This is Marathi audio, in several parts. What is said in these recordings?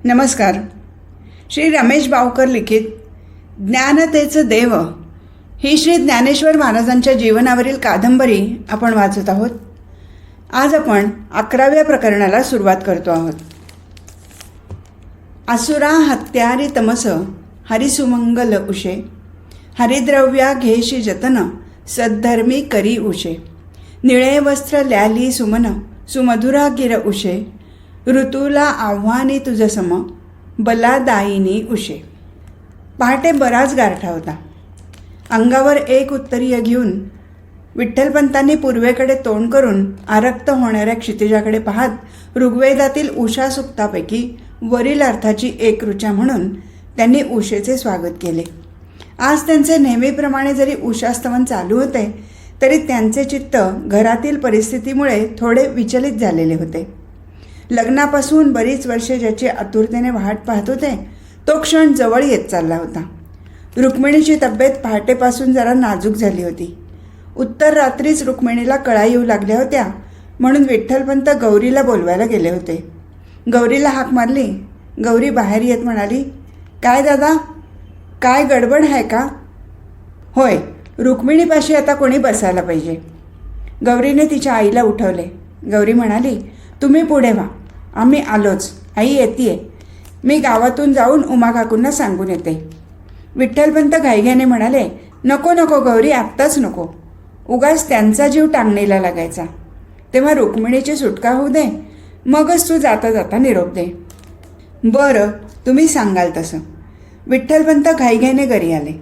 नमस्कार. श्री रमेश बावकर लिखित ज्ञानतेचं देव ही श्री ज्ञानेश्वर महाराजांच्या जीवनावरील कादंबरी आपण वाचत आहोत. आज आपण 11व्या प्रकरणाला सुरुवात करतो आहोत. असुरा हत्यारी तमस हरिसुमंगल उशे, हरिद्रव्या घेशी जतन सद्धर्मी करी उशे, निळे वस्त्र ल्याली सुमन सुमधुरा गिर उशे, ऋतूला आव्हानी तुझ सम बलादायिनी उशे. पहाटे बराच गारठा होता. अंगावर एक उत्तरीय घेऊन विठ्ठलपंतांनी पूर्वेकडे तोंड करून आरक्त होणाऱ्या क्षितिजाकडे पाहत ऋग्वेदातील उषा सुक्तापैकी वरील अर्थाची एक ऋचा म्हणून त्यांनी उषेचे स्वागत केले. आज त्यांचे नेहमीप्रमाणे जरी उषास्तवन चालू होते तरी त्यांचे चित्त घरातील परिस्थितीमुळे थोडे विचलित झालेले होते. लग्नापासून बरीच वर्षे ज्याची आतुरतेने वाट पाहत होते तो क्षण जवळ येत चालला होता. रुक्मिणीची तब्येत पहाटेपासून जरा नाजूक झाली होती. उत्तर रात्रीच रुक्मिणीला कळा येऊ लागल्या होत्या म्हणून विठ्ठलपंत गौरीला बोलवायला गेले होते. गौरीला हाक मारली. गौरी बाहेर येत म्हणाली, काय दादा, काय गडबड आहे का? होय, रुक्मिणीपाशी आता कोणी बसायला पाहिजे. गौरीने तिच्या आईला उठवले. गौरी म्हणाली, तुम्ही पुढे व्हा, आम्ही आलोच, आई येतीये. मी गावातून जाऊन उमा काकूंना सांगून येते. विठ्ठलपंत घाईघाईने म्हणाले, नको नको गौरी, आत्ताच नको. उगाच त्यांचा जीव टांगणीला लागायचा. तेव्हा रुक्मिणीची सुटका होऊ दे, मगच तू जाता जाता निरोप दे. बरं, तुम्ही सांगाल तसं. विठ्ठलपंत घाईघाईने घरी आले.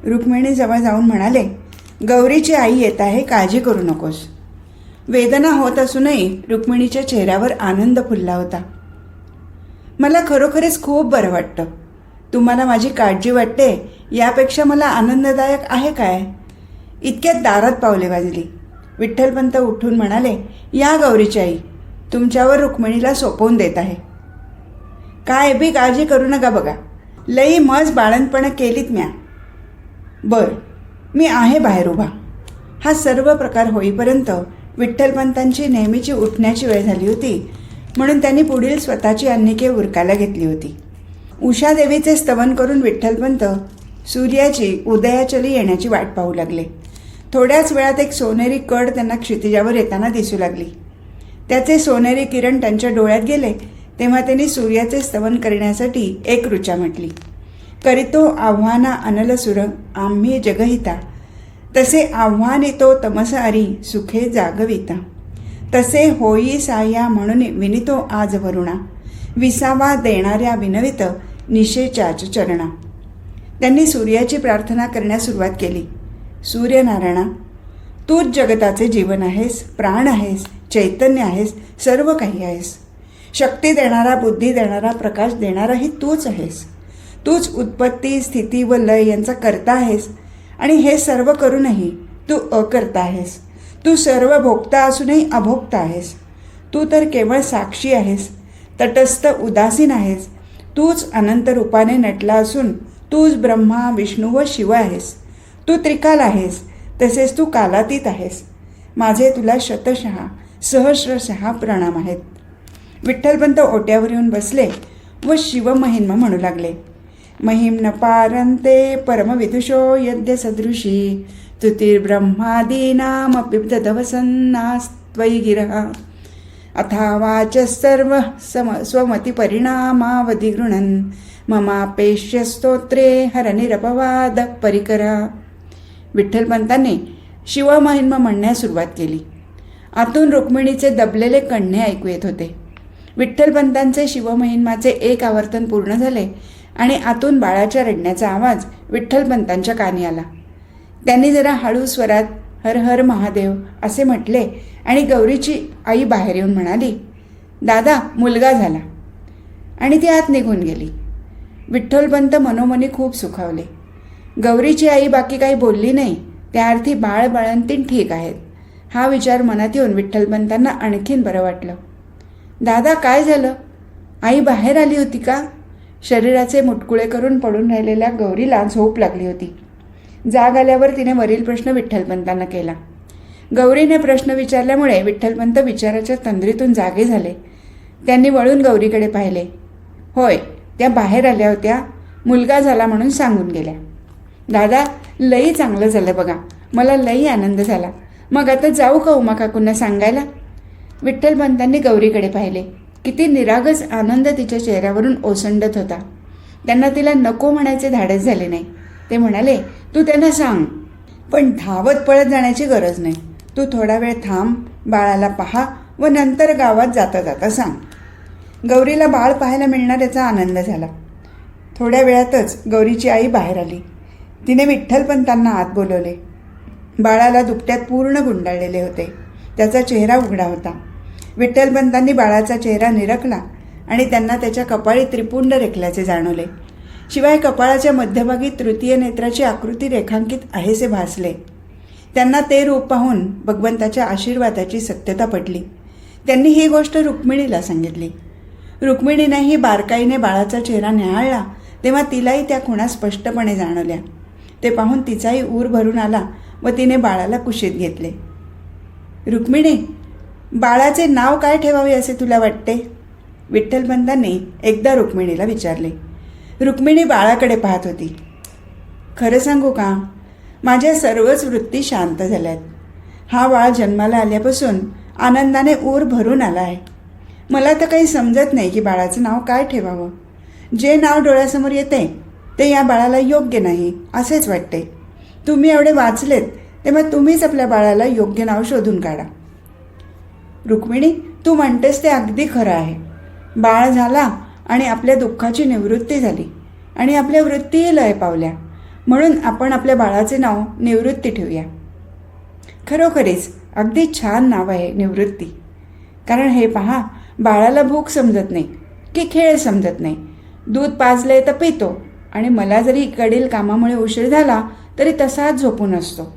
रुक्मिणीजवळ जाऊन म्हणाले, गौरीची आई येत आहे, काळजी करू नकोस. वेदना होत असूनही रुक्मिणीच्या चेहऱ्यावर आनंद फुलला होता. मला खरोखरच खूप बरं वाटतं. तुम्हाला माझी काळजी वाटते यापेक्षा मला आनंददायक आहे काय? इतक्यात दारात पावले वाजली. विठ्ठलपंत उठून म्हणाले, या गौरीची आई, तुमच्यावर रुक्मिणीला सोपवून देत आहे. काय बी काळजी करू नका बघा, लई मज बाळणपणं केलीत म्या. बरं, मी आहे बाहेर उभा. हा सर्व प्रकार होईपर्यंत विठ्ठलपंतांची नेहमीची उठण्याची वेळ झाली होती म्हणून त्यांनी पुढील स्वतःची अन्निके उरकायला घेतली होती. उषादेवीचे स्तवन करून विठ्ठलपंत सूर्याची उदयाचली येण्याची वाट पाहू लागले. थोड्याच वेळात एक सोनेरी कड त्यांना क्षितिजावर येताना दिसू लागली. त्याचे सोनेरी किरण त्यांच्या डोळ्यात गेले तेव्हा त्यांनी सूर्याचे स्तवन करण्यासाठी एक ऋचा म्हटली. करीतो आव्हाना अनलसुर आम्ही जगहिता, तसे आव्हानितो तमस अरी सुखे जागविता, तसे होई साया म्हणून विनितो आज वरुणा, विसावा देणाऱ्या विनवित निशेचाच चरणा. त्यांनी सूर्याची प्रार्थना करण्यास सुरुवात केली. सूर्यनारायणा, तूच जगताचे जीवन आहेस, प्राण आहेस, चैतन्य आहेस, सर्व काही आहेस. शक्ती देणारा, बुद्धी देणारा, प्रकाश देणाराही तूच आहेस. तूच उत्पत्ती, स्थिती व लय यांचा करता आहेस आणि हे सर्व करूनही तू अकर्ता आहेस. तू सर्व भोगता असूनही अभोगता आहेस. तू तर केवळ साक्षी आहेस, तटस्थ उदासीन आहेस. तूच अनंत रूपाने नटला असून तूच ब्रह्मा, विष्णू व शिव आहेस. तू त्रिकाल आहेस, तसेच तू कालातीत आहेस. माझे तुला शतशः सहस्रशः प्रणाम आहेत. विठ्ठलपंत ओट्यावर येऊन बसले व शिवमहिम्न म्हणू लागले. महिम्न पारंते परमविदुषो यद्य सदृशी, तुतिर्ब्रह्मादीनामपि ददवसन्नास्त्वयि गिरः, अथावाच सर्व स्वमति परिणामावधि गृणन् ममापेक्ष्य स्तोत्रे हरनिरपवाद परिकरा. विठ्ठलपंतांनी शिवमहिम्न म्हणण्यास सुरुवात केली. आतून रुक्मिणीचे दबलेले कण्हे ऐकू येत होते. विठ्ठलपंतांचे शिवमहिम्नाचे एक आवर्तन पूर्ण झाले आणि आतून बाळाच्या रडण्याचा आवाज विठ्ठलपंतांच्या कानी आला. त्यांनी जरा हळू स्वरात हर हर महादेव असे म्हटले आणि गौरीची आई बाहेर येऊन म्हणाली, दादा, मुलगा झाला, आणि ती आत निघून गेली. विठ्ठलपंत मनोमनी खूप सुखावले. गौरीची आई बाकी काही बोलली नाही. त्या अर्थी बाळंतीण ठीक आहेत हा विचार मनात येऊन विठ्ठलपंतांना आणखीन बरं वाटलं. दादा, काय झालं? आई बाहेर आली होती का? शरीराचे मुटकुळे करून पडून राहिलेल्या गौरीला झोप लागली होती. जाग आल्यावर तिने वरील प्रश्न विठ्ठलपंतांना केला. गौरीने प्रश्न विचारल्यामुळे विठ्ठलपंत विचाराच्या तंद्रीतून जागे झाले. त्यांनी वळून गौरीकडे पाहिले. होय, त्या बाहेर आल्या होत्या, मुलगा झाला म्हणून सांगून गेल्या. दादा, लई चांगलं झालं बघा, मला लई आनंद झाला. मग आता जाऊ का उमा काकूंना सांगायला? विठ्ठलपंतांनी गौरीकडे पाहिले. किती निरागस आनंद तिच्या चेहऱ्यावरून ओसंडत होता. त्यांना तिला नको म्हणायचे धाडस झाले नाही. ते म्हणाले, तू त्यांना सांग, पण धावत पळत जाण्याची गरज नाही. तू थोडा वेळ थांब, बाळाला पहा व नंतर गावात जाता जाता सांग. गौरीला बाळ पाहायला मिळणार याचा आनंद झाला. थोड्या वेळातच गौरीची आई बाहेर आली. तिने विठ्ठलपंतांना आत बोलवले. बाळाला दुपट्यात पूर्ण गुंडाळलेले होते. त्याचा चेहरा उघडा होता. विठ्ठलपंतांनी बाळाचा चेहरा निरखला आणि त्यांना त्याच्या कपाळी त्रिपुंड रेखल्याचे जाणवले. शिवाय कपाळाच्या मध्यभागी तृतीय नेत्राची आकृती रेखांकित आहेसे भासले. त्यांना ते रूप पाहून भगवंताच्या आशीर्वादाची सत्यता पटली. त्यांनी ही गोष्ट रुक्मिणीला सांगितली. रुक्मिणीनेही बारकाईने बाळाचा चेहरा न्याहाळला तेव्हा तिलाही त्या खुणा स्पष्टपणे जाणवल्या. ते पाहून तिचाही ऊर भरून आला व तिने बाळाला कुशीत घेतले. रुक्मिणी, बाळाचे नाव काय ठेवावे असे तुला वाटते? विठ्ठलपंतांनी एकदा रुक्मिणीला विचारले. रुक्मिणी बाळाकडे पाहत होती. खरं सांगू का, माझ्या सर्वच वृत्ती शांत झाल्यात. हा बाळ जन्माला आल्यापासून आनंदाने ऊर भरून आला आहे. मला तर काही समजत नाही की बाळाचं नाव काय ठेवावं. जे नाव डोळ्यासमोर येते ते या बाळाला योग्य नाही असेच वाटते. तुम्ही एवढे वाचलेत तेव्हा तुम्हीच आपल्या बाळाला योग्य नाव शोधून काढा. रुक्मिणी, तू म्हणतेस ते अगदी खरं आहे. बाळ झाला आणि आपल्या दुःखाची निवृत्ती झाली आणि आपल्या वृत्तीही लय पावल्या, म्हणून आपण आपल्या बाळाचे नाव निवृत्ती ठेवूया. खरोखरीच अगदी छान नाव आहे निवृत्ती. कारण हे पहा, बाळाला भूक समजत नाही की खेळ समजत नाही. दूध पाजले तर पितो आणि मला जरी कडील कामामुळे उशीर झाला तरी तसाच झोपून असतो,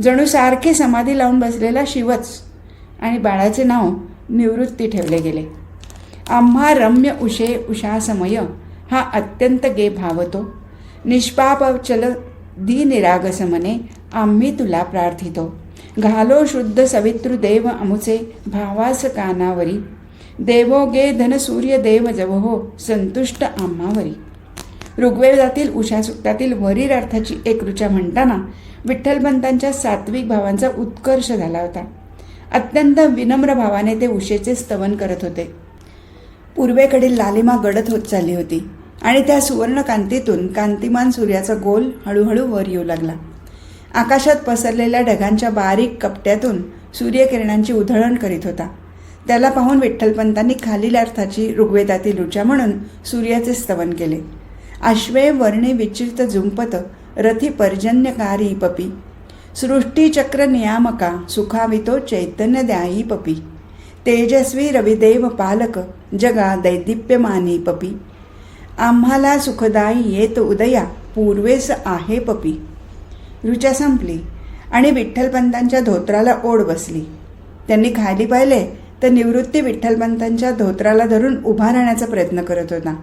जणू सारखी समाधी लावून बसलेला शिवच. आणि बाळाचे नाव निवृत्ती ठेवले गेले. आम्हा रम्य उषे उषासमय हा अत्यंत गे भावतो. निष्पाप चल दी निरागस मने आम्ही तुला प्रार्थितो. घालो शुद्ध सवितृदेव अमुचे भावास कानावरी. देवो गे धन सूर्य देव जवहो संतुष्ट आम्हावरी. ऋग्वेदातील उषा सूक्तातील वरील अर्थाची एक ऋचा म्हणताना विठ्ठलपंतांच्या सात्विक भावांचा उत्कर्ष झाला होता. अत्यंत विनम्र भावाने ते उषेचे स्तवन करत होते. पूर्वेकडील लालिमा गडद होत चालली होती आणि त्या सुवर्ण कांतीतून कांतिमान सूर्याचा गोल हळूहळू वर येऊ लागला. आकाशात पसरलेल्या ढगांच्या बारीक कपट्यातून सूर्यकिरणांची उधळण करीत होता. त्याला पाहून विठ्ठलपंतांनी खालील अर्थाची ऋग्वेदातील ऋचा म्हणून सूर्याचे स्तवन केले. अश्वे वर्णे विचित्र जुंपत रथी पर्जन्यकारी पपी. सृष्टीचक्र नियामका सुखावितो चैतन्य द्यायी पपी. तेजस्वी रविदेव पालक जगा दैदिप्यमानी पपी. आम्हाला सुखदायी येत उदया पूर्वेस आहे पपी. ऋचा संपली आणि विठ्ठलपंतांच्या धोत्राला ओढ बसली. त्यांनी खाली पाहिले तर निवृत्ती विठ्ठलपंतांच्या धोत्राला धरून उभा राहण्याचा प्रयत्न करत होता.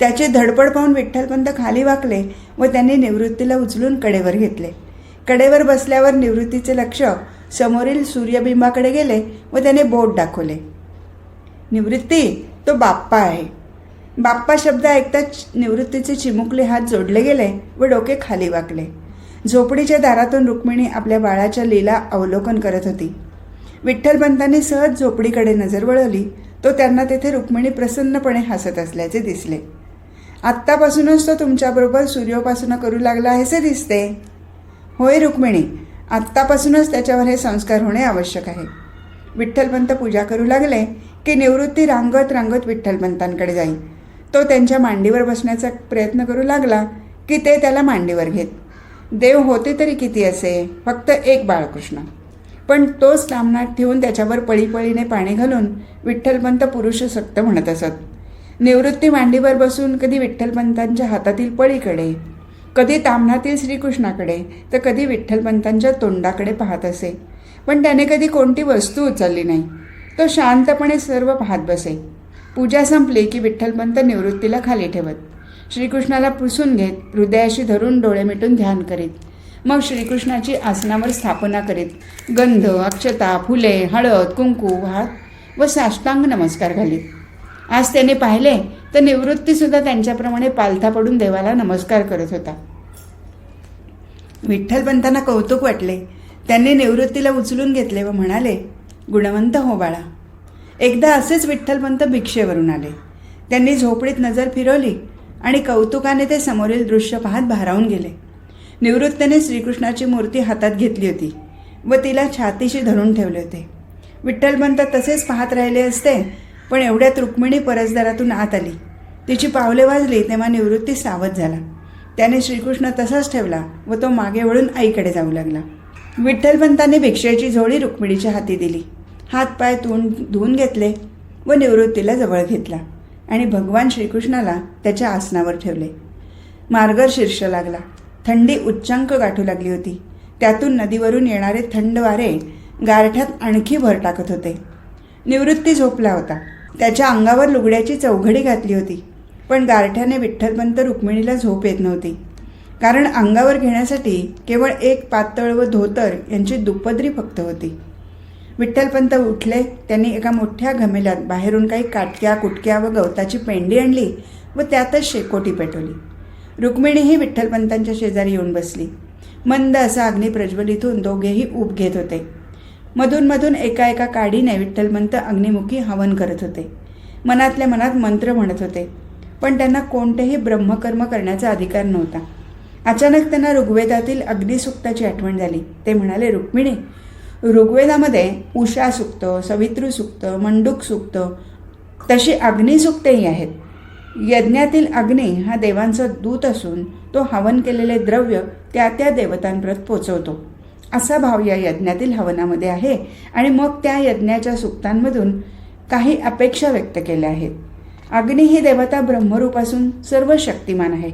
त्याची धडपड पाहून विठ्ठलपंत खाली वाकले व त्यांनी निवृत्तीला उचलून कडेवर घेतले. कडेवर बसल्यावर निवृत्तीचे लक्ष समोरील सूर्यबिंबाकडे गेले व त्याने बोट दाखवले. निवृत्ती, तो बाप्पा आहे. बाप्पा शब्द ऐकताच निवृत्तीचे चिमुकले हात जोडले गेले व डोके खाली वाकले. झोपडीच्या दारातून रुक्मिणी आपल्या बाळाच्या लीला अवलोकन करत होती. विठ्ठलपंतांनी सहज झोपडीकडे नजर वळवली तो त्यांना तेथे रुक्मिणी प्रसन्नपणे हसत असल्याचे दिसले. आत्तापासूनच तो तुमच्याबरोबर सूर्योपासना करू लागला आहेसे दिसते. होय रुक्मिणी, आत्तापासूनच त्याच्यावर हे संस्कार होणे आवश्यक आहे. विठ्ठलपंत पूजा करू लागले की निवृत्ती रांगत रांगत विठ्ठलपंतांकडे जाई. तो त्यांच्या मांडीवर बसण्याचा प्रयत्न करू लागला की ते त्याला मांडीवर घेत. देव होते तरी किती असे, फक्त एक बाळकृष्ण. पण तोच तामणात ठेवून त्याच्यावर पळीपळीने पाणी घालून विठ्ठलपंत पुरुषसक्त म्हणत असत. निवृत्ती मांडीवर बसून कधी विठ्ठलपंतांच्या हातातील पळीकडे, कधी तामणातील श्रीकृष्णाकडे तर कधी विठ्ठलपंतांच्या तोंडाकडे पाहत असे. पण त्याने कधी कोणती वस्तू उचलली नाही. तो शांतपणे सर्व पाहत बसे. पूजा संपली की विठ्ठलपंत निवृत्तीला खाली ठेवत, श्रीकृष्णाला पुसून घेत, हृदयाशी धरून डोळे मिटून ध्यान करीत, मग श्रीकृष्णाची आसनावर स्थापना करीत गंध, अक्षता, फुले, हळद, कुंकू वाहत व साष्टांग नमस्कार घालीत. आज त्याने पाहिले तर निवृत्तीसुद्धा त्यांच्याप्रमाणे पालथा पडून देवाला नमस्कार करत होता. विठ्ठलपंतांना कौतुक वाटले. त्यांनी निवृत्तीला उचलून घेतले व म्हणाले, गुणवंत हो बाळा. एकदा असेच विठ्ठलपंत भिक्षेवरून आले. त्यांनी झोपडीत नजर फिरवली आणि कौतुकाने ते समोरील दृश्य पाहत भारावून गेले. निवृत्तीने श्रीकृष्णाची मूर्ती हातात घेतली होती व तिला छातीशी धरून ठेवले होते. विठ्ठलपंत तसेच पाहत राहिले असते, पण एवढ्यात रुक्मिणी परसदारातून आत आली. तिची पावले वाजली तेव्हा निवृत्ती सावध झाला. त्याने श्रीकृष्ण तसाच ठेवला व तो मागे वळून आईकडे जाऊ लागला. विठ्ठलपंतांनी भिक्षेची झोळी रुक्मिणीच्या हाती दिली. हात पाय धुवून घेतले व निवृत्तीला जवळ घेतला आणि भगवान श्रीकृष्णाला त्याच्या आसनावर ठेवले. मार्गशीर्ष लागला. थंडी उच्चांक गाठू लागली होती. त्यातून नदीवरून येणारे थंड वारे गारठ्यात आणखी भर टाकत होते. निवृत्ती झोपला होता. त्याच्या अंगावर लुगड्याची चौघडी घातली होती, पण गारठ्याने विठ्ठलपंत रुक्मिणीला झोप येत नव्हती, कारण अंगावर घेण्यासाठी केवळ एक पातळ व धोतर यांची दुपदरी फक्त होती. विठ्ठलपंत उठले. त्यांनी एका मोठ्या घमेल्यात बाहेरून काही काटक्या कुटक्या व गवताची पेंडी आणली व त्यातच शेकोटी पेटवली. रुक्मिणीही विठ्ठलपंतांच्या शेजारी येऊन बसली. मंद असा अग्नी प्रज्वलित होऊन दोघेही ऊब घेत होते. मधून मधून एका एका काडीने विठ्ठलपंत अग्निमुखी हवन करत होते. मनातल्या मनात मंत्र म्हणत होते, पण त्यांना कोणतेही ब्रह्मकर्म करण्याचा अधिकार नव्हता. अचानक त्यांना ऋग्वेदातील अग्निसूक्ताची आठवण झाली. ते म्हणाले, रुक्मिणी, ऋग्वेदामध्ये उषा सूक्त, सवितृ सूक्त, मंडूक सूक्त तशी अग्निसूक्तेही आहेत. यज्ञातील अग्नी हा देवांचा दूत असून तो हवन केलेले द्रव्य त्या त्या देवतांपर्यंत पोचवतो, असा भाव या यज्ञातील हवनामध्ये आहे. आणि मग त्या यज्ञाच्या सूक्तांमधून काही अपेक्षा व्यक्त केल्या आहेत. अग्नी ही देवता ब्रह्मरूप असून सर्व शक्तिमान आहे,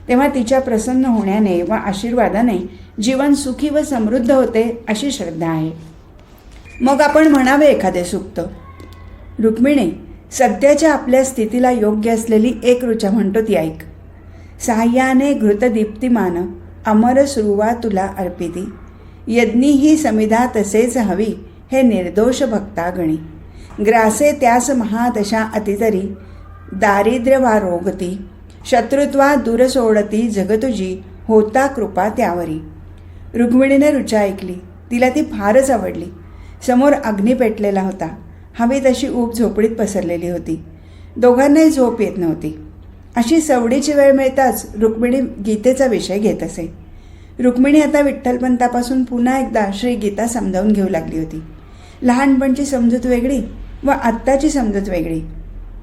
तेव्हा तिच्या प्रसन्न होण्याने व आशीर्वादाने जीवन सुखी व समृद्ध होते अशी श्रद्धा आहे. मग आपण म्हणावे एखादे सूक्त. रुक्मिणी, सध्याच्या आपल्या स्थितीला योग्य असलेली एक ऋचा म्हणतो ती ऐक. साह्याने घृतदीप्तिमान अमर सुरुवा तुला अर्पिती, यज्ञी ही समिधा तसेच हवी हे निर्दोष भक्ता गणी, ग्रासे त्यास महादशा अतितरी, दारिद्र्य वा रोगती, शत्रुत्वा दूर सोडती जगतुजी, होता कृपा त्यावरी. रुक्मिणीने ऋचा ऐकली. तिला ती फारच आवडली. समोर अग्नी पेटलेला होता. हवी तशी ऊब झोपडीत पसरलेली होती. दोघांनाही झोप येत नव्हती. अशी सवडीची वेळ मिळताच रुक्मिणी गीतेचा विषय घेत असे. रुक्मिणी आता विठ्ठलपंतापासून पुन्हा एकदा श्री गीता समजावून घेऊ लागली होती. लहानपणची समजूत वेगळी व आत्ताची समजूत वेगळी.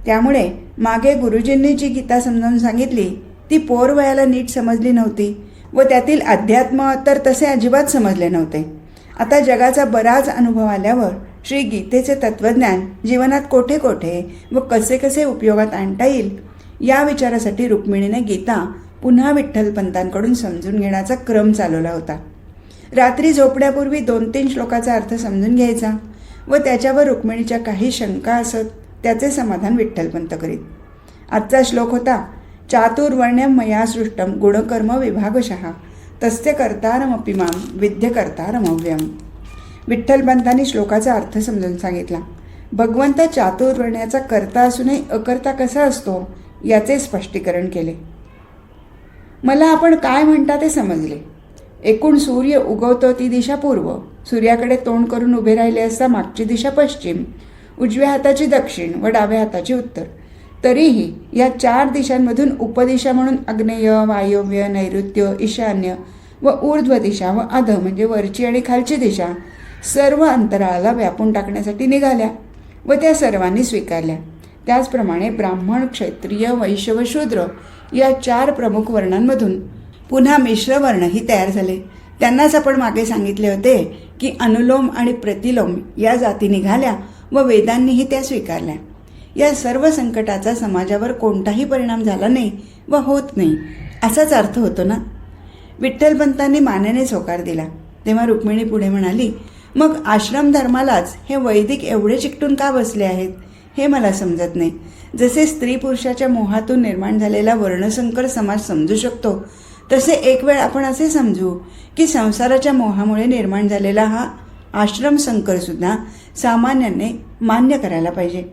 त्यामुळे मागे गुरुजींनी जी गीता समजावून सांगितली ती पोरवयाला नीट समजली नव्हती व त्यातील अध्यात्म तर तसे अजिबात समजले नव्हते. आता जगाचा बराच अनुभव आल्यावर श्री गीतेचे तत्त्वज्ञान जीवनात कोठे कोठे व कसे कसे उपयोगात आणता येईल या विचारासाठी रुक्मिणीने गीता पुन्हा विठ्ठलपंतांकडून समजून घेण्याचा क्रम चालवला होता. रात्री झोपण्यापूर्वी 2-3 श्लोकाचा अर्थ समजून घ्यायचा व त्याच्यावर रुक्मिणीच्या काही शंका असत त्याचे समाधान विठ्ठलपंत करीत. आजचा श्लोक होता, चातुर्वर्ण्यम मया सृष्टम गुणकर्म विभागशः तस्य कर्तारमपि मां विद्य कर्तारमव्यम. विठ्ठलपंतांनी श्लोकाचा अर्थ समजून सांगितला. भगवंत चातुर्वर्ण्याचा कर्ता असूनही अकर्ता कसा असतो याचे स्पष्टीकरण केले. मला आपण काय म्हणता ते समजले. एकूण सूर्य उगवतो ती दिशा पूर्व, सूर्याकडे तोंड करून उभे राहिले असता मागची दिशा पश्चिम, उजव्या हाताची दक्षिण व डाव्या हाताची उत्तर. तरीही या 4 दिशांमधून उपदिशा म्हणून आग्नेय, वायव्य, नैऋत्य, ईशान्य व ऊर्ध्व दिशा व अध म्हणजे वरची आणि खालची दिशा सर्व अंतराळाला व्यापून टाकण्यासाठी निघाल्या व त्या सर्वांनी स्वीकारल्या. त्याचप्रमाणे ब्राह्मण, क्षत्रिय, वैश्य व शूद्र या 4 प्रमुख वर्णांमधून पुन्हा मिश्र वर्णही तयार झाले. त्यांनाच आपण मागे सांगितले होते की अनुलोम आणि प्रतिलोम या जाती निघाल्या व वेदांनीही त्या स्वीकारल्या. या सर्व संकटाचा समाजावर कोणताही परिणाम झाला नाही व होत नाही असाच अर्थ होतो ना. विठ्ठलपंतांनी मानेनेच होकार दिला. तेव्हा रुक्मिणी पुढे म्हणाली, मग आश्रम धर्मालाच हे वैदिक एवढे चिकटून का बसले आहेत हे मला समजत नाही. जसे स्त्री पुरुषाच्या मोहातून निर्माण झालेला वर्णसंकर समाज समजू शकतो तसे एक वेळ आपण असे समजू की संसाराच्या मोहामुळे निर्माण झालेला हा आश्रम संकरसुद्धा सामान्यांनी मान्य करायला पाहिजे.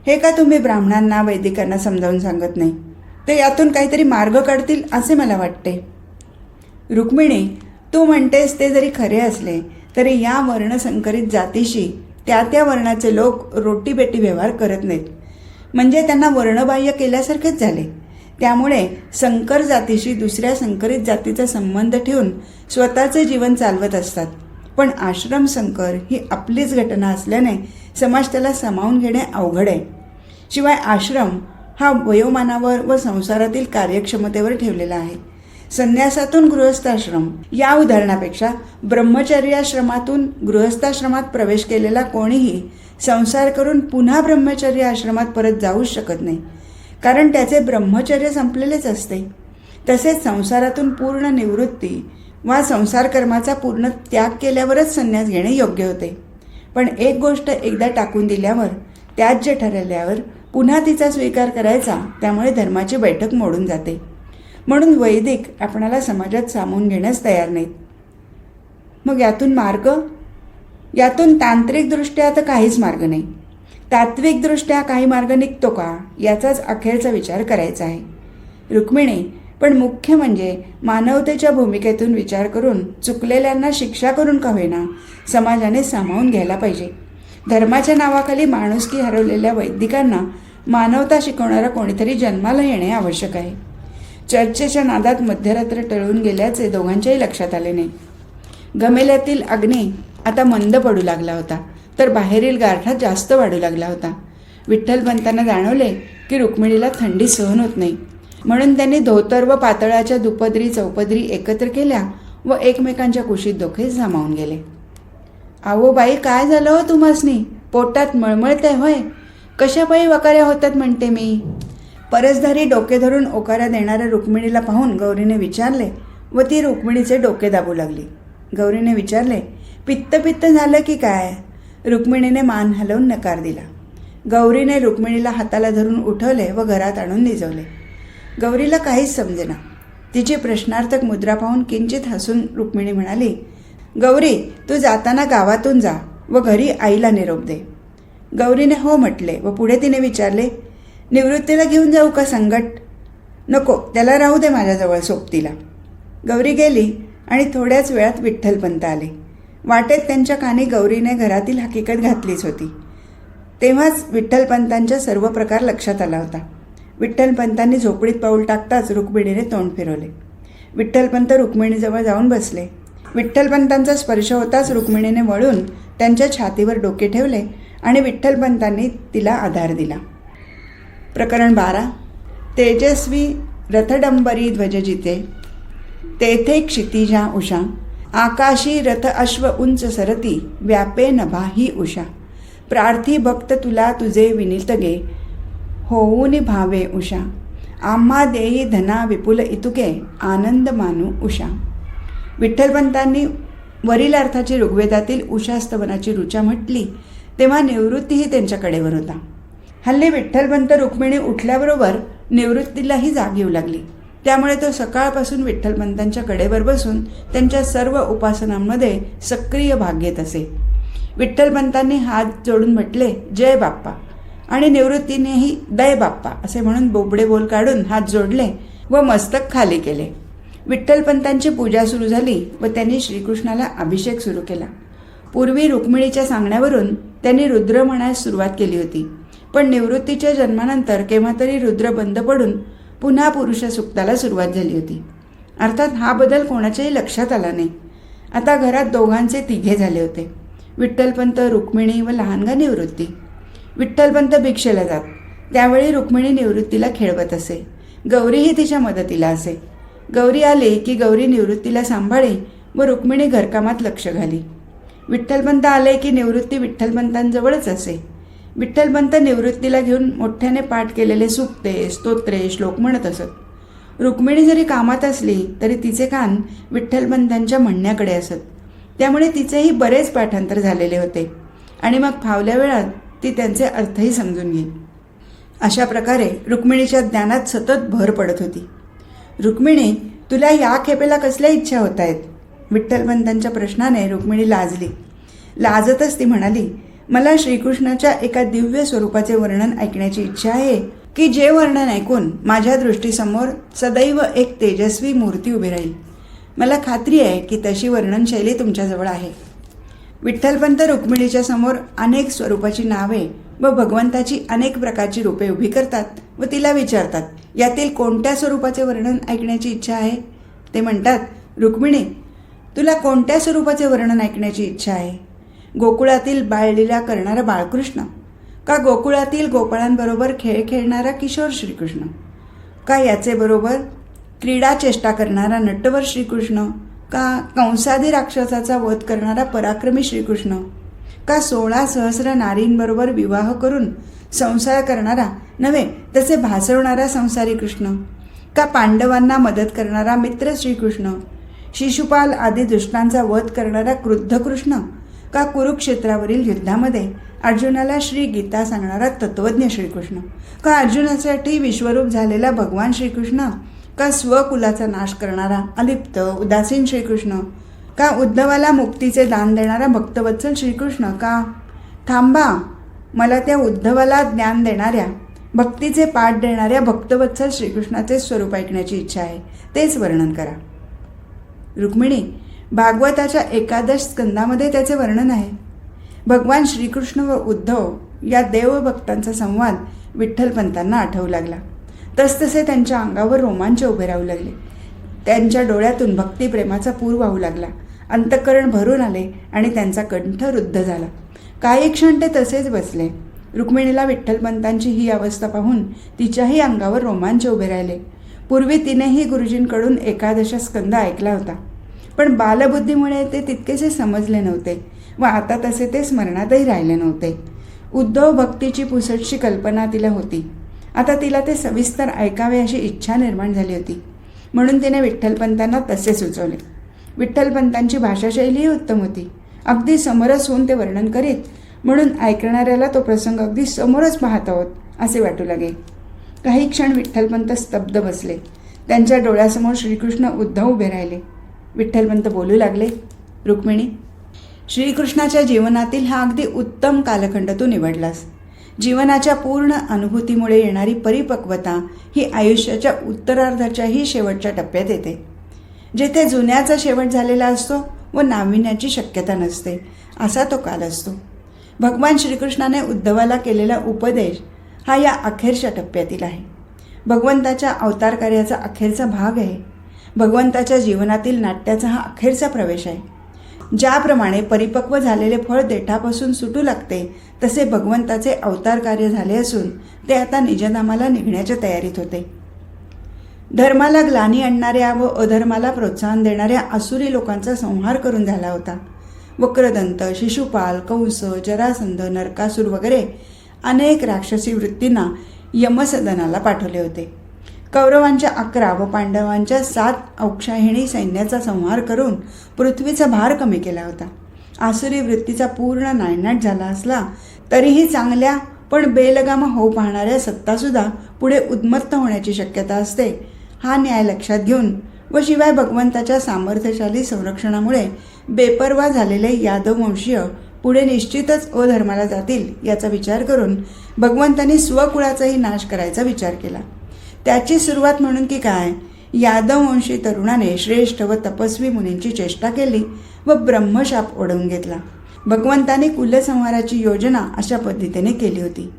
हे का तुम्ही ब्राह्मणांना वैदिकांना समजावून सांगत नाही? ते यातून काहीतरी मार्ग काढतील असे मला वाटते. रुक्मिणी, तू म्हणतेस ते जरी खरे असले तरी या वर्णसंकरित जातीशी त्या वर्णाचे लोक रोटीबेटी व्यवहार करत नाहीत. म्हणजे त्यांना वर्णबाह्य केल्यासारखेच झाले. त्यामुळे संकर जातीशी दुसऱ्या संकरित जातीचा संबंध ठेवून स्वतःचे जीवन चालवत असतात. पण आश्रम संकर ही आपलीच घटना असल्याने समाज त्याला सामावून घेणे अवघड आहे. शिवाय आश्रम हा वयोमानावर व संसारातील कार्यक्षमतेवर ठेवलेला आहे. संन्यासातून गृहस्थाश्रम या उदाहरणापेक्षा ब्रह्मचर्याश्रमातून गृहस्थाश्रमात प्रवेश केलेला कोणीही संसार करून पुन्हा ब्रह्मचर्य आश्रमात परत जाऊच शकत नाही, कारण त्याचे ब्रह्मचर्य संपलेलेच असते. तसेच संसारातून पूर्ण निवृत्ती वा संसार कर्माचा पूर्ण त्याग केल्यावरच संन्यास घेणे योग्य होते. पण एक गोष्ट एकदा टाकून दिल्यावर, त्याज्य ठरवल्यावर पुन्हा तिचा स्वीकार करायचा, त्यामुळे धर्माची बैठक मोडून जाते. म्हणून वैदिक आपणाला समाजात सामावून घेण्यास तयार नाहीत. मग यातून मार्ग? यातून तांत्रिकदृष्ट्या तर काहीच मार्ग नाही. तात्विकदृष्ट्या काही मार्ग निघतो का, याचाच अखेरचा विचार करायचा आहे. रुक्मिणी, पण मुख्य म्हणजे मानवतेच्या भूमिकेतून विचार करून चुकलेल्यांना शिक्षा करून का होईना समाजाने सामावून घ्यायला पाहिजे. धर्माच्या नावाखाली माणुसकी हरवलेल्या वैदिकांना मानवता शिकवणारा कोणीतरी जन्माला येणे आवश्यक आहे. चर्चेच्या नादात मध्यरात्र टळून गेल्याचे दोघांच्याही लक्षात आले नाही. गमेल्यातील अग्नी आता मंद पडू लागला होता, तर बाहेरील गारठा जास्त वाढू लागला होता. विठ्ठलपंतांना जाणवले की रुक्मिणीला थंडी सहन होत नाही, म्हणून त्यांनी धोतर व पातळाच्या दुपदरी चौपदरी एकत्र केल्या व एकमेकांच्या कुशीत डोके सामावून गेले. "आवो बाई, काय झालं हो तुम्हासनी? पोटात मळमळते होय? कशापायी वकाऱ्या होतात म्हणते मी?" परसधारी डोके धरून ओकारा देणाऱ्या रुक्मिणीला पाहून गौरीने विचारले व ती रुक्मिणीचे डोके दाबू लागली. गौरीने विचारले, "पित्त झालं की काय?" रुक्मिणीने मान हलवून नकार दिला. गौरीने रुक्मिणीला हाताला धरून उठवले व घरात आणून निजवले. गौरीला काहीच समजेना. तिची प्रश्नार्थक मुद्रा पाहून किंचित हसून रुक्मिणी म्हणाली, "गौरी, तू जाताना गावातून जा व घरी आईला निरोप दे." गौरीने हो म्हटले व पुढे तिने विचारले, "निवृत्तीला घेऊन जाऊ का संगट?" "नको, त्याला राहू दे माझ्याजवळ सोबतीला." गौरी गेली आणि थोड्याच वेळात विठ्ठलपंत आले. वाटेत त्यांच्या कानी गौरीने घरातील हकीकत घातलीच होती. तेव्हाच विठ्ठलपंतांच्या सर्व प्रकार लक्षात आला होता. विठ्ठलपंतांनी झोपडीत पाऊल टाकताच रुक्मिणीने तोंड फिरवले. विठ्ठलपंत रुक्मिणीजवळ जाऊन बसले. विठ्ठलपंतांचा स्पर्श होताच रुक्मिणीने वळून त्यांच्या छातीवर डोके ठेवले आणि विठ्ठलपंतांनी तिला आधार दिला. प्रकरण 12. तेजस्वी रथडंबरी ध्वजजिते तेथे क्षितिजा उषा आकाशी रथ अश्व उंच सरती व्यापे नभा ही उषा प्रार्थी भक्त तुला तुझे विनीत गे होऊन भावे उषा आम्हा देही धना विपुल इतुके आनंद मानू उषा. विठ्ठलपंतांनी वरील अर्थाची ऋग्वेदातील उषास्तवनाची ऋचा म्हटली तेव्हा निवृत्तीही त्यांच्या कडेवर होता. हल्ली विठ्ठलपंत रुक्मिणी उठल्याबरोबर निवृत्तीलाही जाग येऊ लागली. त्यामुळे तो सकाळपासून विठ्ठलपंतांच्या कडेवर बसून त्यांच्या सर्व उपासनांमध्ये सक्रिय भाग घेत असे. विठ्ठलपंतांनी हात जोडून म्हटले, "जय बाप्पा", आणि निवृत्तीनेही "दय बाप्पा" असे म्हणून बोबडे बोल काढून हात जोडले व मस्तक खाली केले. विठ्ठलपंतांची पूजा सुरू झाली व त्यांनी श्रीकृष्णाला अभिषेक सुरू केला. पूर्वी रुक्मिणीच्या सांगण्यावरून त्यांनी रुद्र म्हणायला सुरुवात केली होती, पण निवृत्तीच्या जन्मानंतर केव्हा तरी रुद्र बंद पडून पुन्हा पुरुष सुक्ताला सुरुवात झाली होती. अर्थात हा बदल कोणाच्याही लक्षात आला नाही. आता घरात दोघांचे तिघे झाले होते, विठ्ठलपंत, रुक्मिणी व लहानगा निवृत्ती. विठ्ठलपंत भिक्षेला जात, त्यावेळी रुक्मिणी निवृत्तीला खेळवत असे. गौरीही तिच्या मदतीला असे. गौरी आली की गौरी निवृत्तीला सांभाळे व रुक्मिणी घरकामात लक्ष घाली. विठ्ठलपंत आले की निवृत्ती विठ्ठलपंतांजवळच असे. विठ्ठलपंत निवृत्तीला घेऊन मोठ्याने पाठ केलेले सुक्ते, स्तोत्रे, श्लोक म्हणत असत. रुक्मिणी जरी कामात असली तरी तिचे कान विठ्ठलपंतांच्या म्हणण्याकडे असत. त्यामुळे तिचेही बरेच पाठांतर झालेले होते आणि मग फावल्या वेळात ती त्यांचे अर्थही समजून घेईल. अशा प्रकारे रुक्मिणीच्या ज्ञानात सतत भर पडत होती. "रुक्मिणी, तुला या खेपेला कसल्या इच्छा होत आहेत?" विठ्ठलपंतांच्या प्रश्नाने रुक्मिणी लाजली. लाजतच ती म्हणाली, मला श्रीकृष्णाच्या एका दिव्य स्वरूपाचे वर्णन ऐकण्याची इच्छा आहे की जे वर्णन ऐकून माझ्या दृष्टीसमोर सदैव एक तेजस्वी मूर्ती उभी राहील. मला खात्री आहे की तशी वर्णनशैली तुमच्याजवळ आहे. विठ्ठलपंत रुक्मिणीच्या समोर अनेक स्वरूपाची नावे व भगवंताची अनेक प्रकारची रूपे उभी करतात व तिला विचारतात, यातील कोणत्या स्वरूपाचे वर्णन ऐकण्याची इच्छा आहे. ते म्हणतात, रुक्मिणी, तुला कोणत्या स्वरूपाचे वर्णन ऐकण्याची इच्छा आहे? गोकुळातील बाळलीला करणारा बाळकृष्ण, का गोकुळातील गोपाळांबरोबर खेळ खेळणारा किशोर श्रीकृष्ण, का याचे बरोबर क्रीडा चेष्टा करणारा नटवर श्रीकृष्ण, का कंसादी राक्षसाचा वध करणारा पराक्रमी श्रीकृष्ण, का 16 सहस्र नारींबरोबर विवाह करून संसार करणारा नव्हे तसे भासवणारा संसारी कृष्ण, का पांडवांना मदत करणारा मित्र श्रीकृष्ण, शिशुपाल आदी दुष्टांचा वध करणारा क्रुद्ध कृष्ण, का कुरुक्षेत्रावरील युद्धामध्ये अर्जुनाला श्री गीता सांगणारा तत्वज्ञ श्रीकृष्ण, का अर्जुनासाठी विश्वरूप झालेला भगवान श्रीकृष्ण, का स्वकुलाचा नाश करणारा अलिप्त उदासीन श्रीकृष्ण, का उद्धवाला मुक्तीचे दान देणारा भक्तवत्सल श्रीकृष्ण, का थांबा, मला त्या उद्धवाला ज्ञान देणाऱ्या भक्तीचे पाठ देणाऱ्या भक्तवत्सल श्रीकृष्णाचे स्वरूप ऐकण्याची इच्छा आहे, तेच वर्णन करा. रुक्मिणी, भागवताच्या 11 स्कंदामध्ये त्याचे वर्णन आहे. भगवान श्रीकृष्ण व उद्धव या देवभक्तांचा संवाद विठ्ठलपंतांना आठवू लागला. तसतसे त्यांच्या अंगावर रोमांच उभे राहू लागले. त्यांच्या डोळ्यातून भक्तिप्रेमाचा पूर वाहू लागला. अंतःकरण भरून आले आणि त्यांचा कंठ रुद्ध झाला. काही क्षण ते तसेच बसले. रुक्मिणीला विठ्ठलपंतांची ही अवस्था पाहून तिच्याही अंगावर रोमांच उभे राहिले. पूर्वी तिनेही गुरुजींकडून 11 स्कंद ऐकला होता, पण बालबुद्धीमुळे ते तितकेसे समजले नव्हते व आता तसे ते स्मरणातही राहिले नव्हते. उद्धव भक्तीची पुसटशी कल्पना तिला होती. आता तिला ते सविस्तर ऐकावे अशी इच्छा निर्माण झाली होती. म्हणून तिने विठ्ठलपंतांना तसे सुचवले. विठ्ठलपंतांची भाषाशैलीही उत्तम होती. अगदी समरस होऊन ते वर्णन करीत, म्हणून ऐकणाऱ्याला तो प्रसंग अगदी समोरच पाहत आहोत असे वाटू लागे. काही क्षण विठ्ठलपंत स्तब्ध बसले. त्यांच्या डोळ्यासमोर श्रीकृष्ण उद्धव उभे राहिले. विठ्ठलपंत बोलू लागले, रुक्मिणी, श्रीकृष्णाच्या जीवनातील हा अगदी उत्तम कालखंड तू निवडलास. जीवनाच्या पूर्ण अनुभूतीमुळे येणारी परिपक्वता ही आयुष्याच्या उत्तरार्धाच्याही शेवटच्या टप्प्यात येते, जेथे जुन्याचा शेवट झालेला असतो व नाविन्याची शक्यता नसते, असा तो काल असतो. भगवान श्रीकृष्णाने उद्धवाला केलेला उपदेश हा या अखेरच्या टप्प्यातील आहे. भगवंताच्या अवतार कार्याचा अखेरचा भाग आहे. भगवंताच्या जीवनातील नाट्याचा हा अखेरचा प्रवेश आहे. ज्याप्रमाणे परिपक्व झालेले फळ देठापासून सुटू लागते, तसे भगवंताचे अवतार कार्य झाले असून ते आता निजधामाला निघण्याच्या तयारीत होते. धर्माला ग्लानी आणणाऱ्या व अधर्माला प्रोत्साहन देणाऱ्या आसुरी लोकांचा संहार करून झाला होता. वक्रदंत, शिशुपाल, कंस, जरासंध, नरकासूर वगैरे अनेक राक्षसी वृत्तींना यमसदनाला पाठवले होते. कौरवांच्या 11 व पांडवांच्या 7 औक्षाहिणी सैन्याचा संहार करून पृथ्वीचा भार कमी केला होता. आसुरी वृत्तीचा पूर्ण नायनाट झाला असला तरीही चांगल्या पण बेलगाम होऊ पाहणाऱ्या सत्तासुद्धा पुढे उन्मत्त होण्याची शक्यता असते, हा न्याय लक्षात घेऊन व शिवाय भगवंताच्या सामर्थ्यशाली संरक्षणामुळे बेपर्वा झालेले यादव वंशीय पुढे निश्चितच अधर्माला जातील याचा विचार करून भगवंतांनी स्वकुळाचाही नाश करायचा विचार केला. त्याची सुरुवात म्हणून की काय, यादववंशी तरुणाने श्रेष्ठ व तपस्वी मुनींची चेष्टा केली व ब्रह्मशाप ओढवून घेतला. भगवंताने कुलसंहाराची योजना अशा पद्धतीने केली होती.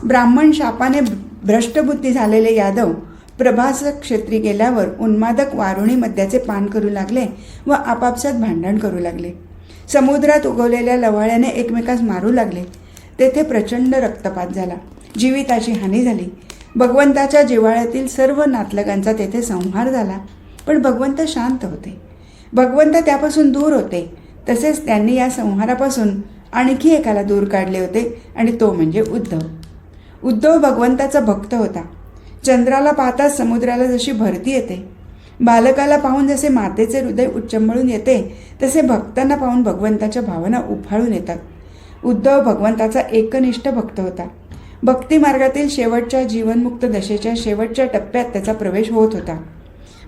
ब्राह्मण शापाने भ्रष्टबुद्धी झालेले यादव प्रभास क्षेत्री गेल्यावर उन्मादक वारुणी मद्याचे पान करू लागले व आपापसात भांडण करू लागले. समुद्रात उगवलेल्या लवाळ्याने एकमेकास मारू लागले. तेथे प्रचंड रक्तपात झाला. जीविताची हानी झाली. भगवंताच्या जिव्हाळ्यातील सर्व नातलगांचा तेथे संहार झाला. पण भगवंत शांत होते. भगवंत त्यापासून दूर होते. तसेच त्यांनी या संहारापासून आणखी एकाला दूर काढले होते आणि तो म्हणजे उद्धव. उद्धव भगवंताचा भक्त होता. चंद्राला पाहताच समुद्राला जशी भरती येते, बालकाला पाहून जसे मातेचे हृदय उच्चंबळून येते, तसे भक्तांना पाहून भगवंताच्या भावना उफाळून येतात. उद्धव भगवंताचा एकनिष्ठ भक्त होता. भक्ती मार्गातील शेवटच्या जीवनमुक्त दशेच्या शेवटच्या टप्प्यात त्याचा प्रवेश होत होता.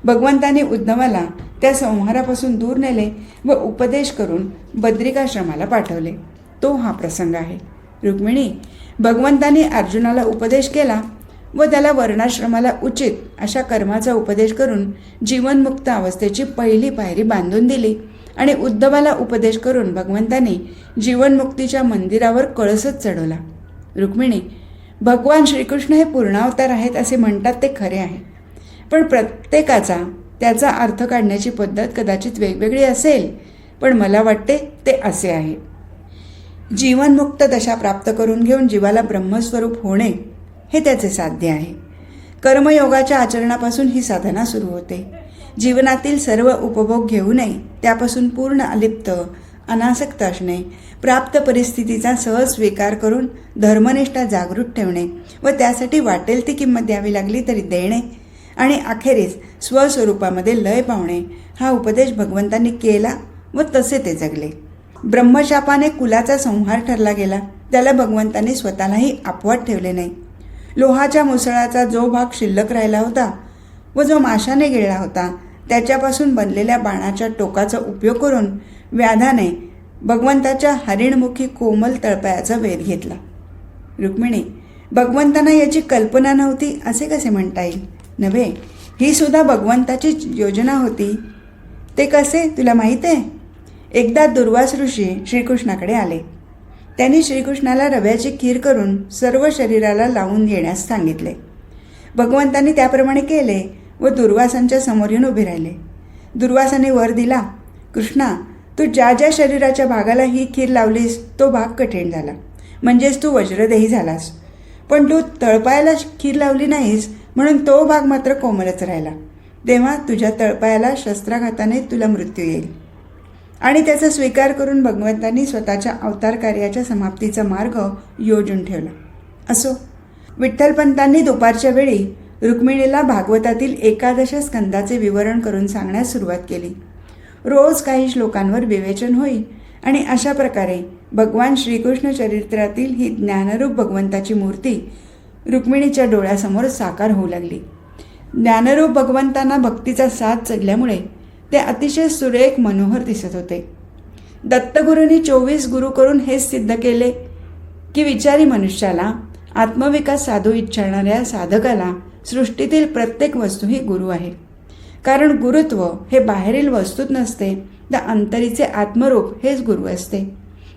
भगवंताने उद्धवाला त्या संहारापासून दूर नेले व उपदेश करून बद्रिकाश्रमाला पाठवले. तो हा प्रसंग आहे. रुक्मिणी, भगवंतांनी अर्जुनाला उपदेश केला व त्याला वर्णाश्रमाला उचित अशा कर्माचा उपदेश करून जीवनमुक्त अवस्थेची पहिली पायरी बांधून दिली आणि उद्धवाला उपदेश करून भगवंतांनी जीवनमुक्तीच्या मंदिरावर कळसच चढवला. रुक्मिणी, भगवान श्रीकृष्ण हे पूर्णावतार आहेत असे म्हणतात ते खरे आहे, पण प्रत्येकाचा त्याचा अर्थ काढण्याची पद्धत कदाचित वेगवेगळी असेल. पण मला वाटते ते असे आहे. जीवनमुक्त दशा प्राप्त करून घेऊन जीवाला ब्रह्मस्वरूप होणे हे त्याचे साध्य आहे. कर्मयोगाच्या आचरणापासून ही साधना सुरू होते. जीवनातील सर्व उपभोग घेऊ नये, त्यापासून पूर्ण अलिप्त अनासक्त असणे, प्राप्त परिस्थितीचा सहज स्वीकार करून धर्मनिष्ठा जागृत ठेवणे व त्यासाठी वाटेल ती किंमत द्यावी लागली तरी देणे आणि अखेरीस स्वस्वरूपामध्ये लय पावणे हा उपदेश भगवंतांनी केला व तसे ते जगले. ब्रह्मशापाने कुलाचा संहार ठरला गेला, त्याला भगवंतांनी स्वतःलाही अपवाद ठेवले नाही. लोहाच्या मुसळाचा जो भाग शिल्लक राहिला होता व जो माशाने गिळला होता त्याच्यापासून बनलेल्या बाणाच्या टोकाचा उपयोग करून व्याधाने भगवंताच्या हरिणमुखी कोमल तळपायाचा वेध घेतला. रुक्मिणी, भगवंतांना याची कल्पना नव्हती असे कसे म्हणता येईल? नव्हे, ही सुद्धा भगवंताचीच योजना होती. ते कसे तुला माहीत आहे? एकदा दुर्वास ऋषी श्रीकृष्णाकडे आले. त्यांनी श्रीकृष्णाला रव्याची खीर करून सर्व शरीराला लावून घेण्यास सांगितले. भगवंतांनी त्याप्रमाणे केले व दुर्वासांच्या समोर येऊन उभे राहिले. दुर्वासाने वर दिला, कृष्णा, तू ज्या ज्या शरीराच्या भागाला ही खीर लावलीस तो भाग कठीण झाला, म्हणजेच तू वज्रदेही झालास. पण तू तळपायाला खीर लावली नाहीस म्हणून तो भाग मात्र कोमलच राहिला. तेव्हा तुझ्या तळपायाला शस्त्राघाताने तुला मृत्यू येईल. आणि त्याचा स्वीकार करून भगवंतांनी स्वतःच्या अवतार कार्याच्या समाप्तीचा मार्ग योजून ठेवला. असो, विठ्ठलपंतांनी दुपारच्या वेळी रुक्मिणीला भागवतातील 11 स्कंदाचे विवरण करून सांगण्यास सुरुवात केली. रोज काही श्लोकांवर विवेचन होई आणि अशा प्रकारे भगवान श्रीकृष्ण चरित्रातील ही ज्ञानरूप भगवंताची मूर्ती रुक्मिणीच्या डोळ्यासमोर साकार होऊ लागली. ज्ञानरूप भगवंतांना भक्तीचा साथ चढल्यामुळे ते अतिशय सुरेख मनोहर दिसत होते. दत्तगुरूंनी 24 गुरु करून हेच सिद्ध केले की विचारी मनुष्याला, आत्मविकास साधू इच्छिणाऱ्या साधकाला सृष्टीतील प्रत्येक वस्तू ही गुरु आहे. कारण गुरुत्व हे बाहेरील वस्तूत नसते, तर अंतरीचे आत्मरूप हेच गुरु असते.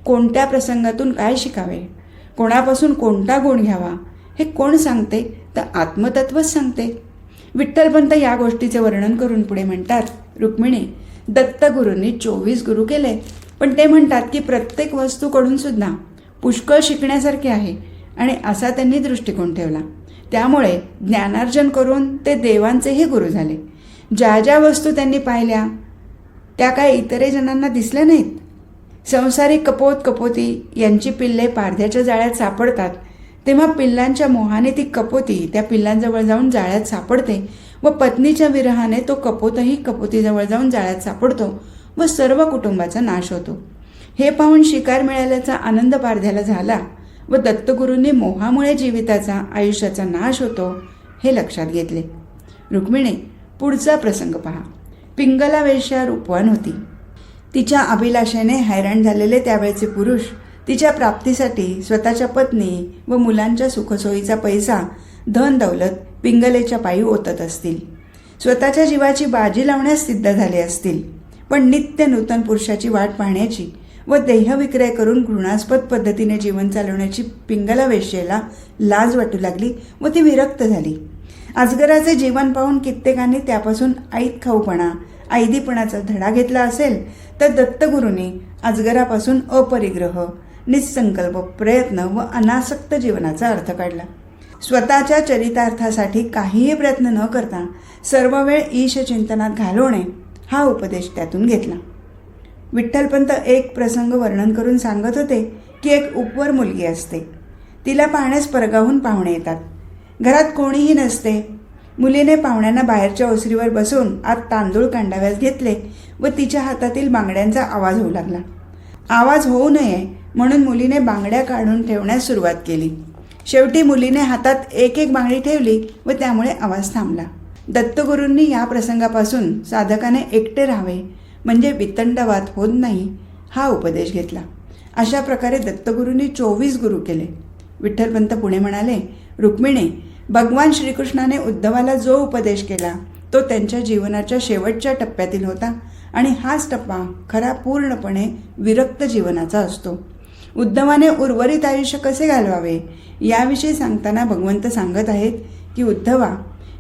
कोणत्या प्रसंगातून काय शिकावे, कोणापासून कोणता गुण घ्यावा हे कोण सांगते? तर आत्मतत्वच सांगते. विठ्ठलपंत या गोष्टीचे वर्णन करून पुढे म्हणतात, रुक्मिणी, दत्तगुरूंनी 24 गुरु केले, पण ते म्हणतात की प्रत्येक वस्तूकडून सुद्धा पुष्कळ शिकण्यासारखे आहे आणि असा त्यांनी दृष्टिकोन ठेवला. त्यामुळे ज्ञानार्जन करून ते देवांचेही गुरु झाले. ज्या ज्या वस्तू त्यांनी पाहिल्या त्या काय इतरही जणांना दिसल्या नाहीत. संसारी कपोत कपोती यांची पिल्ले पारध्याच्या जाळ्यात सापडतात, तेव्हा पिल्लांच्या मोहाने ती कपोती त्या पिल्लांजवळ जाऊन जाळ्यात सापडते व पत्नीच्या विरहाने तो कपोतही कपोतीजवळ जाऊन जाळ्यात सापडतो व सर्व कुटुंबाचा नाश होतो. हे पाहून शिकार मिळाल्याचा आनंद पारध्याला झाला व दत्तगुरूंनी मोहामुळे जीविताचा आयुष्याचा नाश होतो हे लक्षात घेतले. रुक्मिणी, पुढचा प्रसंग पहा. पिंगला वेश्या रूपवान होती. तिच्या अभिलाषेने हैराण झालेले त्यावेळचे पुरुष तिच्या प्राप्तीसाठी स्वतःच्या पत्नी व मुलांच्या सुखसोयीचा पैसा, धन दौलत पिंगलेच्या पायी ओतत असतील. स्वतःच्या जीवाची बाजी लावण्यास सिद्ध झाले असतील. पण नित्य नूतन पुरुषाची वाट पाहण्याची व देहविक्रय करून घृणास्पद पद्धतीने जीवन चालवण्याची पिंगला वेश्येला लाज वाटू लागली व ती विरक्त झाली. अजगराचे जीवन पाहून कित्येकांनी त्यापासून ऐत खाऊपणा, ऐदीपणाचा धडा घेतला असेल, तर दत्तगुरूंनी अजगरापासून अपरिग्रह, निसंकल्प प्रयत्न व अनासक्त जीवनाचा अर्थ काढला. स्वतःच्या चरितार्थासाठी काहीही प्रयत्न न करता सर्व वेळ ईशचिंतनात घालवणे हा उपदेश त्यातून घेतला. विठ्ठलपंत एक प्रसंग वर्णन करून सांगत होते की एक उपवर मुलगी असते. तिला पाहण्यास परगाहून पाहुणे येतात. घरात कोणीही नसते. मुलीने पाहुण्यांना बाहेरच्या ओसरीवर बसून आत तांदूळ कांडाव्यास घेतले व तिच्या हातातील बांगड्यांचा आवाज होऊ लागला. आवाज होऊ नये म्हणून मुलीने बांगड्या काढून ठेवण्यास सुरुवात केली. शेवटी मुलीने हातात एक एक बांगडी ठेवली व त्यामुळे आवाज थांबला. दत्तगुरूंनी या प्रसंगापासून साधकाने एकटे राहावे म्हणजे वितंडवाद होत नाही हा उपदेश घेतला. अशा प्रकारे दत्तगुरूंनी 24 गुरु केले. विठ्ठलपंत पुढे म्हणाले, रुक्मिणी, भगवान श्रीकृष्णाने उद्धवाला जो उपदेश केला तो त्यांच्या जीवनाच्या शेवटच्या टप्प्यातील होता आणि हाच टप्पा खरा पूर्णपणे विरक्त जीवनाचा असतो. उद्धवाने उर्वरित आयुष्य कसे घालवावे याविषयी सांगताना भगवंत सांगत आहेत की उद्धवा,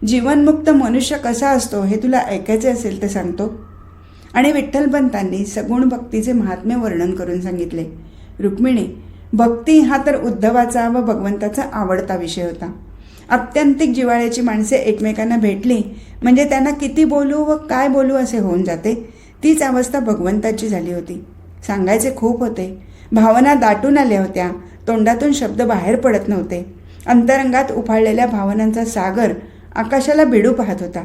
जीवनमुक्त मनुष्य कसा असतो हे तुला ऐकायचे असेल तर सांगतो. आणि विठ्ठलपंतांनी सगुण भक्तीचे महात्म्य वर्णन करून सांगितले. रुक्मिणी, भक्ती हा तर उद्धवाचा व भगवंताचा आवडता विषय होता. आत्यंतिक जिव्हाळ्याची माणसे एकमेकांना भेटली म्हणजे त्यांना किती बोलू व काय बोलू असे होऊन जाते. तीच अवस्था भगवंताची झाली होती. सांगायचे खूप होते, भावना दाटून आल्या होत्या, तोंडातून शब्द बाहेर पडत नव्हते. अंतरंगात उफाळलेल्या भावनांचा सागर आकाशाला भिडू पाहत होता.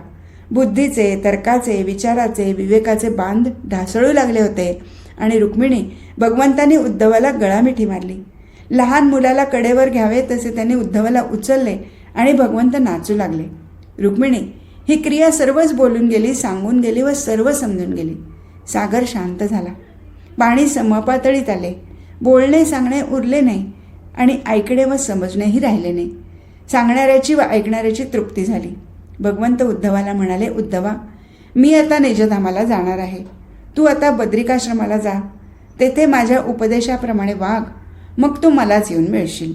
बुद्धीचे, तर्काचे, विचाराचे, विवेकाचे बांध ढासळू लागले होते. आणि रुक्मिणी, भगवंतांनी उद्धवाला गळामिठी मारली. लहान मुलाला कडेवर घ्यावे तसे त्यांनी उद्धवाला उचलले आणि भगवंत नाचू लागले. रुक्मिणी, ही क्रिया सर्वच बोलून गेली, सांगून गेली व सर्व समजून गेली. सागर शांत झाला. पाणी समपातळीत आले. बोलणे सांगणे उरले नाही आणि ऐकणे व समजणेही राहिले नाही. सांगणाऱ्याची व ऐकणाऱ्याची तृप्ती झाली. भगवंत उद्धवाला म्हणाले, उद्धवा, मी आता निजधामाला जाणार आहे. तू आता बद्रिकाश्रमाला जा. तेथे माझ्या उपदेशाप्रमाणे वाग. मग तू मलाच येऊन मिळशील.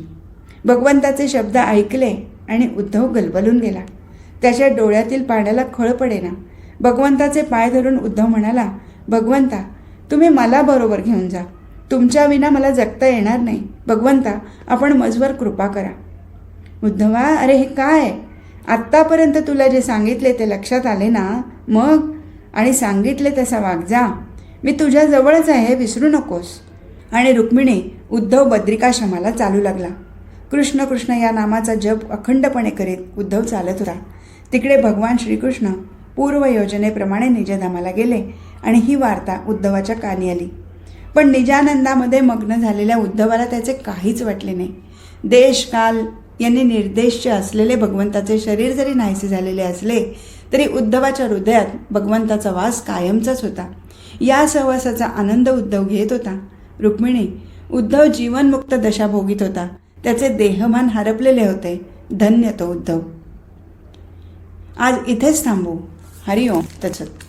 भगवंताचे शब्द ऐकले आणि उद्धव गलबलून गेला. त्याच्या डोळ्यातील पाण्याला खळ पडेना. भगवंताचे पाय धरून उद्धव म्हणाला, भगवंता, तुम्ही मला बरोबर घेऊन जा. तुमच्या विना मला जगता येणार नाही. भगवंता, आपण मजवर कृपा करा. उद्धवा, अरे हे काय? आत्तापर्यंत तुला जे सांगितले ते लक्षात आले ना? मग? आणि सांगितले तसा वाग जा. मी तुझ्या जवळच आहे, विसरू नकोस. आणि रुक्मिणी, उद्धव बद्रिकाश्रमाला चालू लागला. कृष्ण कृष्ण या नामाचा जप अखंडपणे करीत उद्धव चालत होता. तिकडे भगवान श्रीकृष्ण पूर्वयोजनेप्रमाणे निजधामाला गेले आणि ही वार्ता उद्धवाच्या कानी आली. पण निजानंदामध्ये मग्न झालेल्या उद्धवाला त्याचे काहीच वाटले नाही. देश काल यांनी निर्देश्य असलेले भगवंताचे शरीर जरी नाहीसे झालेले असले तरी उद्धवाच्या हृदयात भगवंताचा वास कायमचाच होता. या सहवासाचा आनंद उद्धव घेत होता. रुक्मिणी, उद्धव जीवनमुक्त दशा भोगीत होता. त्याचे देहभान हरपलेले होते. धन्य तो उद्धव. आज इथेच थांबू. हरिओम तत्सत.